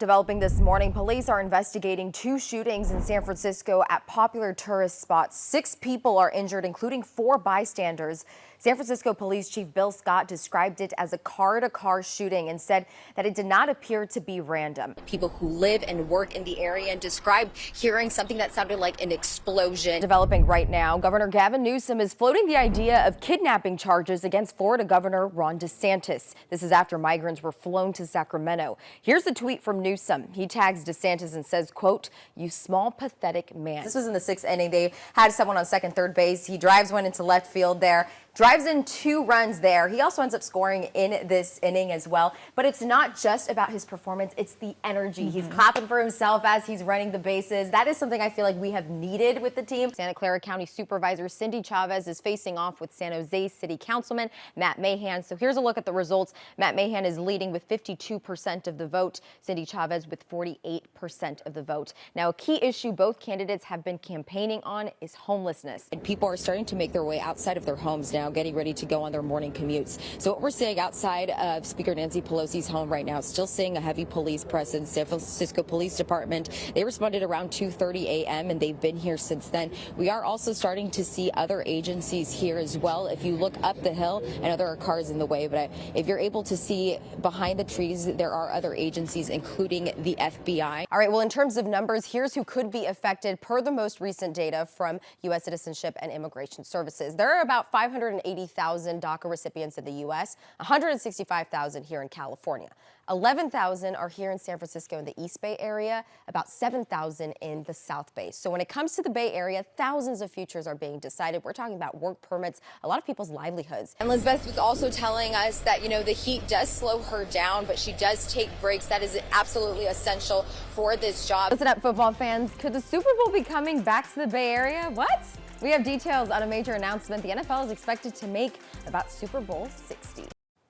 Developing this morning, police are investigating two shootings in San Francisco at popular tourist spots. 6 people are injured, including 4 bystanders. San Francisco Police Chief Bill Scott described it as a car-to-car shooting and said that it did not appear to be random. People who live and work in the area and described hearing something that sounded like an explosion. Developing right now, Governor Gavin Newsom is floating the idea of kidnapping charges against Florida Governor Ron DeSantis. This is after migrants were flown to Sacramento. Here's a tweet from Newsom. He tags DeSantis and says, quote, "You small, pathetic man." This was in the 6th inning. They had someone on second, third base. He drives one into left field there. Drives in 2 runs there. He also ends up scoring in this inning as well. But it's not just about his performance. It's the energy. He's clapping for himself as he's running the bases. That is something I feel like we have needed with the team. Santa Clara County Supervisor Cindy Chavez is facing off with San Jose City Councilman Matt Mahan. So here's a look at the results. Matt Mahan is leading with 52% of the vote. Cindy Chavez with 48% of the vote. Now, a key issue both candidates have been campaigning on is homelessness. And people are starting to make their way outside of their homes now, getting ready to go on their morning commutes. So what we're seeing outside of Speaker Nancy Pelosi's home right now, still seeing a heavy police presence. San Francisco Police Department, they responded around 2:30 a.m. and they've been here since then. We are also starting to see other agencies here as well. If you look up the hill, I know there are cars in the way, but if you're able to see behind the trees, there are other agencies, including the FBI. All right, well, in terms of numbers, here's who could be affected per the most recent data from U.S. Citizenship and Immigration Services. There are about 580,000 DACA recipients in the U.S., 165,000 here in California. 11,000 are here in San Francisco in the East Bay area, about 7,000 in the South Bay. So when it comes to the Bay Area, thousands of futures are being decided. We're talking about work permits, a lot of people's livelihoods. And Elizabeth was also telling us that, the heat does slow her down, but she does take breaks. That is absolutely essential for this job. Listen up, football fans. Could the Super Bowl be coming back to the Bay Area? What? We have details on a major announcement. The NFL is expected to make about Super Bowl 60.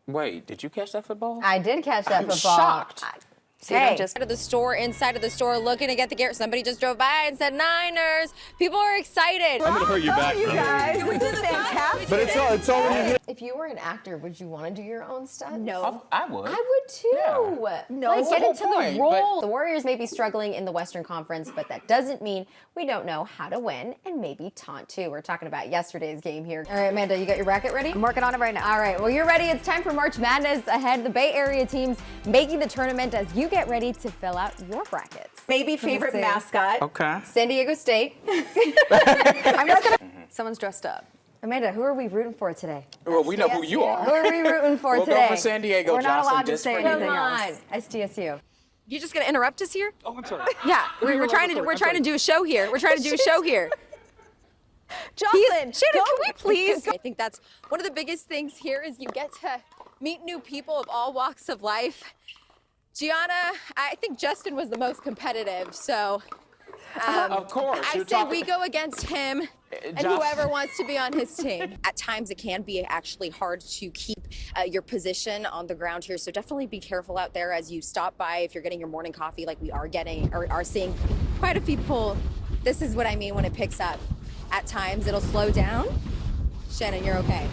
Wait, did you catch that football? I did catch that football. Shocked. Hey. Just out of the store, inside of the store, looking to get the gear. Somebody just drove by and said Niners. People are excited. I'm gonna hurt your back. You guys, this is fantastic. But it's already. If you were an actor, would you want to do your own stunts? No. I would. I would too. Yeah. No, That's get the whole into point, the role. but- The Warriors may be struggling in the Western Conference, but that doesn't mean we don't know how to win and maybe taunt too. We're talking about yesterday's game here. All right, Amanda, you got your bracket ready? I'm working on it right now. All right, well, you're ready. It's time for March Madness ahead. The Bay Area teams making the tournament as you get ready to fill out your brackets. Maybe favorite mascot. Okay. San Diego State. I'm just gonna. Someone's dressed up. Amanda, who are we rooting for today? Well, we know who you are. Who are we rooting for We'll today? go for San Diego, We're not Jocelyn, allowed to just say for you. anything Come on, else. SDSU. You're just gonna interrupt us here? Oh, I'm sorry. Yeah, we're trying to do a show here. We're trying to do a show here. Jocelyn, Shannon, can we please? I think that's one of the biggest things here is you get to meet new people of all walks of life. Gianna, I think Justin was the most competitive, so Of course. I you're say talking- we go against him and Josh- whoever wants to be on his team. At times, it can be actually hard to keep your position on the ground here. So definitely be careful out there as you stop by. If you're getting your morning coffee, like we are getting, or are seeing quite a few people. This is what I mean when it picks up. At times, it'll slow down. Shannon, you're okay.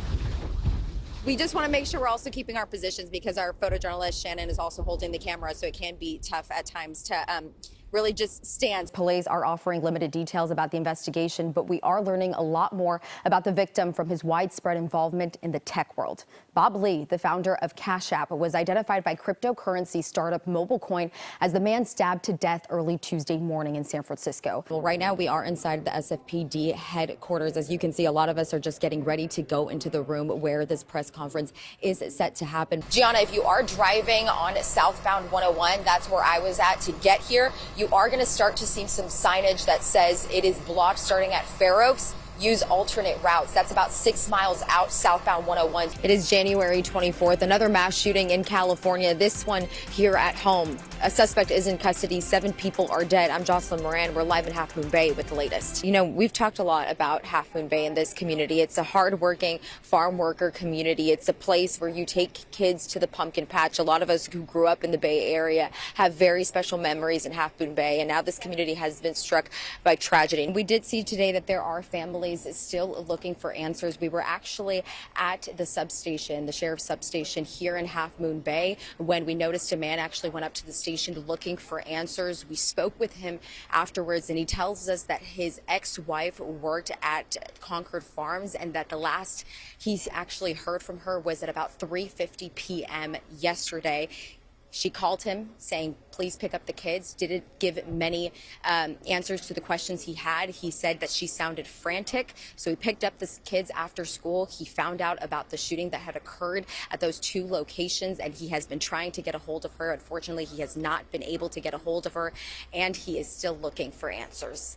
We just want to make sure we're also keeping our positions because our photojournalist, Shannon, is also holding the camera. So it can be tough at times to really just stand. Police are offering limited details about the investigation, but we are learning a lot more about the victim from his widespread involvement in the tech world. Bob Lee, the founder of Cash App, was identified by cryptocurrency startup MobileCoin as the man stabbed to death early Tuesday morning in San Francisco. Well, right now we are inside the SFPD headquarters. As you can see, a lot of us are just getting ready to go into the room where this press conference is set to happen. Gianna, if you are driving on southbound 101, that's where I was at to get here. You are going to start to see some signage that says it is blocked starting at Fair Oaks. Use alternate routes. That's about 6 miles out southbound 101. It is January 24th. Another mass shooting in California. This one here at home. A suspect is in custody. 7 people are dead. I'm Jocelyn Moran. We're live in Half Moon Bay with the latest. We've talked a lot about Half Moon Bay in this community. It's a hardworking farm worker community. It's a place where you take kids to the pumpkin patch. A lot of us who grew up in the Bay Area have very special memories in Half Moon Bay. And now this community has been struck by tragedy. We did see today that there are families families still looking for answers. We were actually at the substation, the sheriff's substation here in Half Moon Bay, when we noticed a man actually went up to the station looking for answers. We spoke with him afterwards, and he tells us that his ex-wife worked at Concord Farms and that the last he actually heard from her was at about 3:50 p.m. yesterday. She called him saying, please pick up the kids. Didn't give many answers to the questions he had. He said that she sounded frantic. So he picked up the kids after school. He found out about the shooting that had occurred at those two locations, and he has been trying to get a hold of her. Unfortunately, he has not been able to get a hold of her, and he is still looking for answers.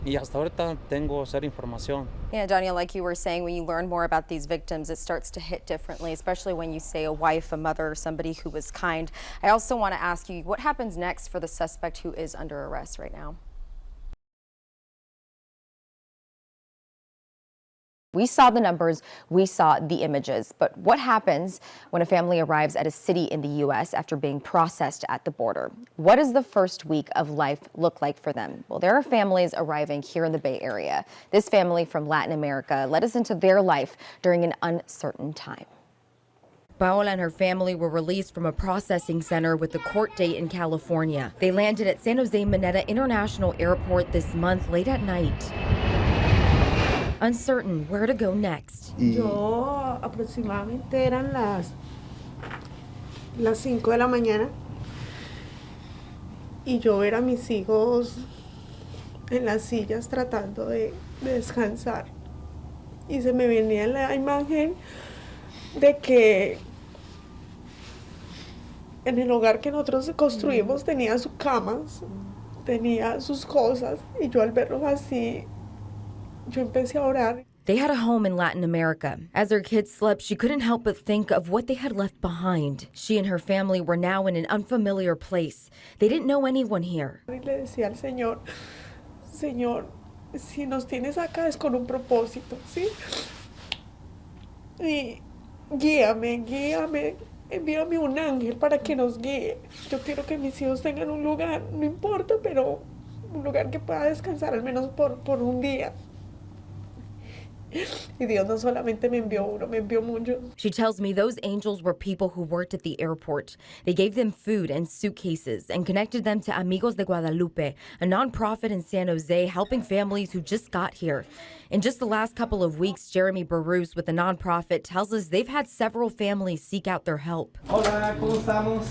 Y hasta ahorita tengo cero información. Yeah, Daniel, like you were saying, when you learn more about these victims, it starts to hit differently, especially when you say a wife, a mother, somebody who was kind. I also want to ask you, what happens next for the suspect who is under arrest right now? We saw the numbers, we saw the images, but what happens when a family arrives at a city in the U.S. after being processed at the border? What does the first week of life look like for them? Well, there are families arriving here in the Bay Area. This family from Latin America led us into their life during an uncertain time. Paola and her family were released from a processing center with a court date in California. They landed at San Jose Mineta International Airport this month late at night, uncertain where to go next. Yo aproximadamente eran las 5 de la mañana y yo ver a mis hijos en las sillas tratando de descansar, y se me venía la imagen de que en el hogar que nosotros construimos tenía sus camas, tenía sus cosas, y yo al verlos así, yo empecé a orar. They had a home in Latin America. As her kids slept, she couldn't help but think of what they had left behind. She and her family were now in an unfamiliar place. They didn't know anyone here. Y le decía al Señor, Señor, si nos tienes acá es con un propósito, ¿sí? Y guíame, envíame un ángel para que nos guíe. Yo quiero que mis hijos tengan un lugar, no importa, pero un lugar que pueda descansar al menos por un día. Y Dios no solamente me envió uno, me envió muchos. She tells me those angels were people who worked at the airport. They gave them food and suitcases and connected them to Amigos de Guadalupe, a nonprofit in San Jose helping families who just got here. In just the last couple of weeks, Jeremy Barus with the nonprofit tells us they've had several families seek out their help. Hola, ¿cómo estamos?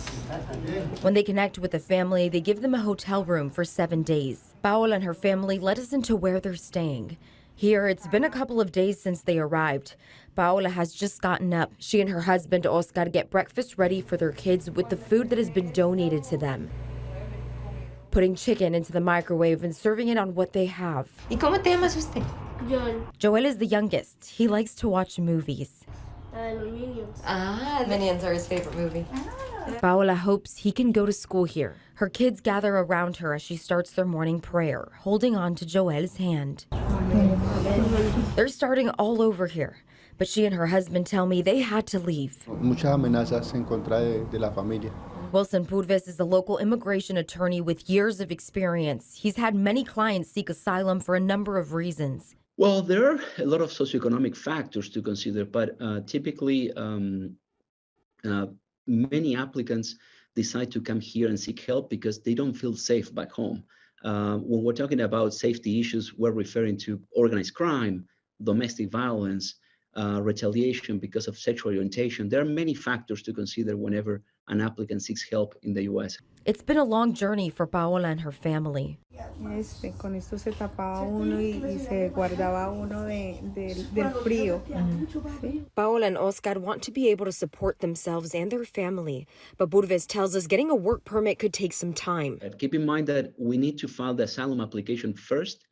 When they connect with the family, they give them a hotel room for 7 days. Paola and her family led us into where they're staying. Here, it's been a couple of days since they arrived. Paola has just gotten up. She and her husband, Oscar, get breakfast ready for their kids with the food that has been donated to them. Putting chicken into the microwave and serving it on what they have. ¿Y cómo te llamas usted? Joel. Joel is the youngest. He likes to watch movies. Los Minions. Minions are his favorite movie. Paola hopes he can go to school here. Her kids gather around her as she starts their morning prayer, holding on to Joel's hand. They're starting all over here, but she and her husband tell me they had to leave. Muchas amenazas en contra de la familia. Wilson Purvis is a local immigration attorney with years of experience. He's had many clients seek asylum for a number of reasons. Well, there are a lot of socioeconomic factors to consider, but typically many applicants decide to come here and seek help because they don't feel safe back home. When we're talking about safety issues, we're referring to organized crime, domestic violence, retaliation because of sexual orientation. There are many factors to consider whenever an applicant seeks help in the U.S. It's been a long journey for Paola and her family. Con esto se tapaba uno y se guardaba uno del frío. Paola and Oscar want to be able to support themselves and their family, but Purvis tells us getting a work permit could take some time. Keep in mind that we need to file the asylum application first,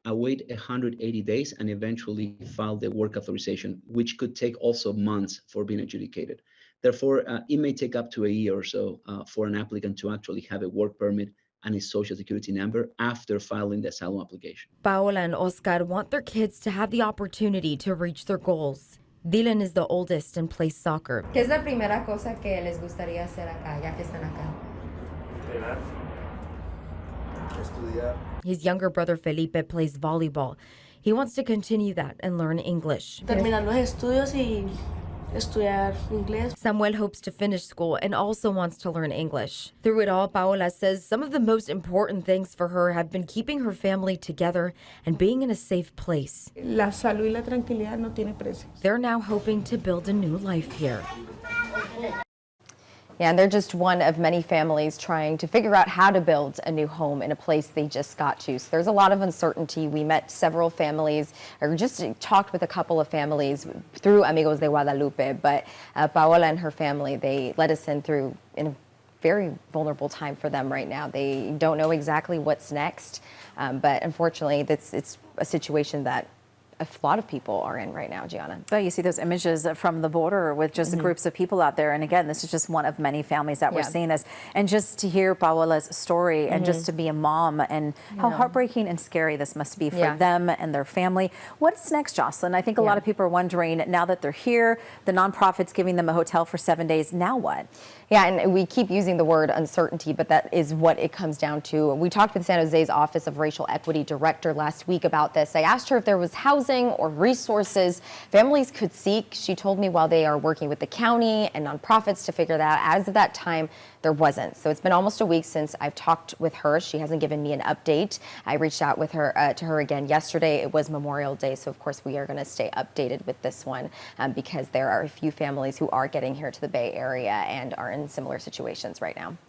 await 180 days, and eventually file the work authorization, which could take also months for being adjudicated. Therefore, it may take up to a year or so for an applicant to actually have a work permit and a social security number after filing the asylum application. Paola and Oscar want their kids to have the opportunity to reach their goals. Dylan is the oldest and plays soccer. ¿Qué es la primera cosa que les gustaría hacer acá, ya que están acá? Estudiar. His younger brother Felipe plays volleyball. He wants to continue that and learn English. Terminar los estudios y estudiar inglés. Samuel hopes to finish school and also wants to learn English. Through it all, Paola says some of the most important things for her have been keeping her family together and being in a safe place. La salud y la tranquilidad no tiene precio. They're now hoping to build a new life here. Yeah, and they're just one of many families trying to figure out how to build a new home in a place they just got to. So there's a lot of uncertainty. We met several families, or just talked with a couple of families through Amigos de Guadalupe, but Paola and her family, they let us in a very vulnerable time for them right now. They don't know exactly what's next, but unfortunately, it's a situation that a lot of people are in right now, Gianna. But you see those images from the border with just groups of people out there. And again, this is just one of many families that we're seeing this. And just to hear Paola's story and just to be a mom and how heartbreaking and scary this must be for them and their family. What's next, Jocelyn? I think a lot of people are wondering, now that they're here, the nonprofit's giving them a hotel for 7 days, now what? Yeah, and we keep using the word uncertainty, but that is what it comes down to. We talked with San Jose's Office of Racial Equity Director last week about this. I asked her if there was housing or resources families could seek. She told me while they are working with the county and nonprofits to figure that out, as of that time, there wasn't. So it's been almost a week since I've talked with her. She hasn't given me an update. I reached out with her to her again yesterday. It was Memorial Day, so of course we are going to stay updated with this one because there are a few families who are getting here to the Bay Area and are in similar situations right now.